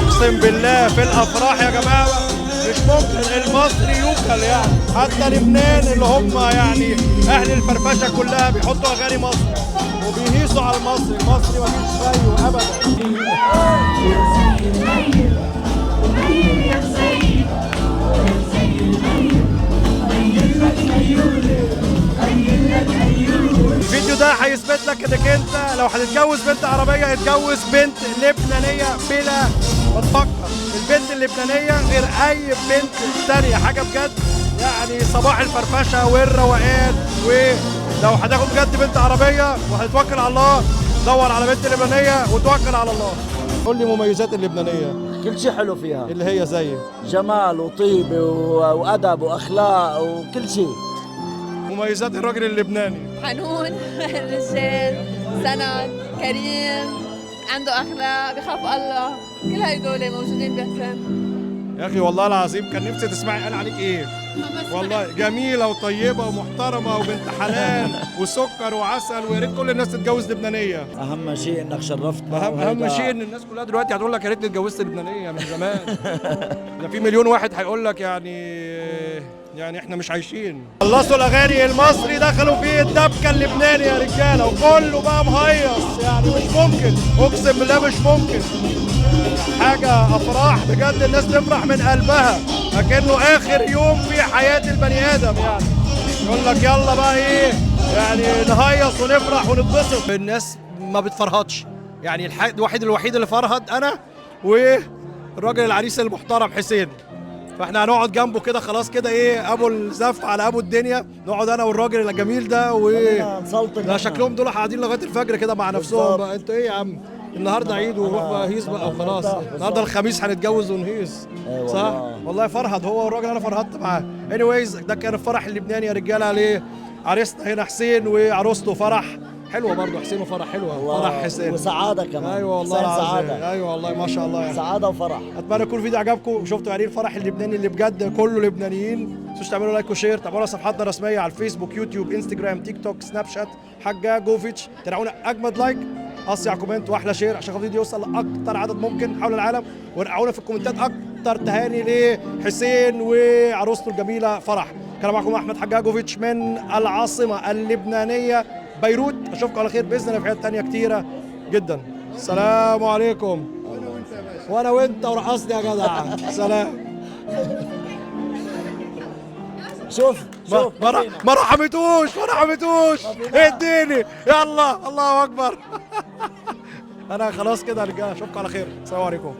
اقسم بالله في الافراح يا جماعه مش ممكن المصري يوكل يعني. حتى لبنان اللي هم يعني اهل الفرفشه كلها بيحطوا اغاني مصر وبيهيصوا على المصري. المصري مفيش زيه ابدا. الفيديو ده هيثبت لك انك انت لو هتتجوز بنت عربيه اتجوز بنت لبنانيه بلا ما تفكر. البنت اللبنانيه غير اي بنت تانية حاجه بجد يعني. صباح الفرفشه والروقان. ولو هتاخد بجد بنت عربيه وهتتوكل على الله دور على بنت لبنانيه وتوكل على الله. قول لي مميزات اللبنانيه. كل شيء حلو فيها، اللي هي زي جمال وطيبة وأدب وأخلاق وكل شيء. مميزات الراجل اللبناني. حنون رجال سند كريم عنده اخلاق بخاف الله. كل هدول موجودين بحسن. يا اخي والله العظيم كان نفسي تسمعي قال عليك ايه. والله جميله وطيبه ومحترمه وبنت حلال وسكر وعسل. ويا ريت كل الناس تتجوز لبنانيه. أهم شيء إنك شرفتنا. اهم شيء ان الناس كلها دلوقتي هتقول لك يا ريتني اتجوزت لبنانيه من زمان. ده في مليون واحد هيقول لك يعني احنا مش عايشين. خلصوا الاغاني المصري دخلوا في الدبكه اللبناني يا رجاله وكله بقى مهيص. يعني مش ممكن اقسم بالله مش ممكن. حاجه افراح بجد الناس تفرح من قلبها اكنه اخر يوم في حياه البني ادم. يعني يقول لك يلا بقى ايه يعني نهيص ونفرح ونتبسط. الناس ما بتفرهدش يعني. الوحيد اللي فرهد انا والراجل العريس المحترم حسين. فاحنا هنقعد جنبه كده خلاص كده ايه ابو الزف على ابو الدنيا. نقعد انا والراجل الجميل ده لا شكلهم دول قاعدين لغايه الفجر كده مع نفسهم بقى. انتوا ايه يا عم النهارده عيد وروح بقى هيص بقى وخلاص. النهارده الخميس هنتجوز ونهيص صح. والله فرهد هو والراجل انا فرهدت معاه. anyways ده كان الفرح اللبناني يا رجاله. عليه عريسنا هنا حسين وعروسته فرح حلوه برضه. حسين وفرح حلوه. فرح حسين وسعاده كمان. ايوه والله العظيم. ايوه والله ما شاء الله يعني. سعاده وفرح. اتمنى يكون الفيديو عجبكم وشفتوا يعني الفرح اللبناني اللي بجد كله لبنانيين. ما تنسوش تعملوا لايك وشير. تابعونا صفحاتنا الرسميه على الفيسبوك يوتيوب انستجرام تيك توك سناب شات حجاجوفيتش. تابعونا اجمد لايك اسرع كومنت واحلى شير عشان الفيديو يوصل لاكتر عدد ممكن حول العالم. ورقعونا في الكومنتات اكتر تهاني لحسين وعروسته الجميله فرح. كان معكم احمد حجاجوفيتش من العاصمه اللبنانيه بيروت. اشوفكم على خير باذن الله في حاجات تانيه كتيره جدا. السلام عليكم. وانا وانت ورقصني يا جدع. سلام. شوف ما رحمتوش اديني يلا الله اكبر. انا خلاص كده يا رجاله اشوفكم على خير. السلام عليكم.